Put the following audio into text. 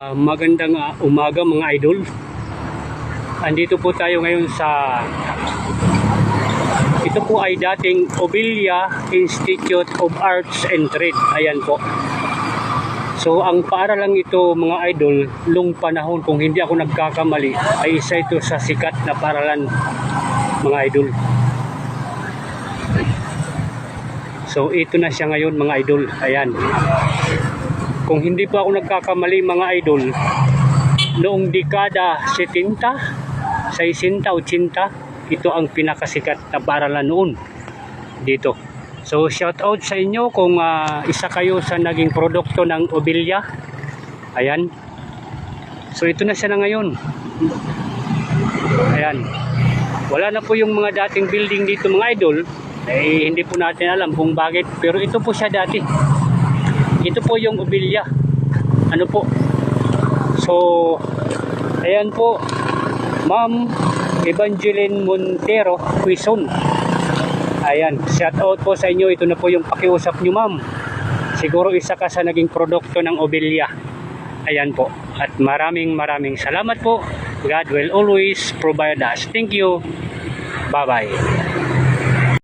Magandang umaga mga idol. Andito po tayo ngayon sa ito po ay dating Obilya Institute of Arts and Trade. Ayan po. So ang paaralang ito mga idol, nung panahon kung hindi ako nagkakamali ay isa ito sa sikat na paaralan mga idol. So ito na siya ngayon mga idol. Ayan. Kung hindi pa ako nagkakamali mga idol, noong dekada 70, 60, 80, ito ang pinakasikat na paaralan noon dito. So shout out sa inyo kung isa kayo sa naging produkto ng Obilya. Ayan. So ito na siya na ngayon. Ayan. Wala na po yung mga dating building dito mga idol. Hindi po natin alam kung bakit. Pero ito po siya dati. Ito po yung Obilya. Ano po? So, ayan po. Ma'am Evangeline Montero Quezon. Ayan. Shout out po sa inyo. Ito na po yung pakiusap nyo ma'am. Siguro isa ka sa naging produkto ng Obilya. Ayan po. At maraming salamat po. God will always provide us. Thank you. Bye bye.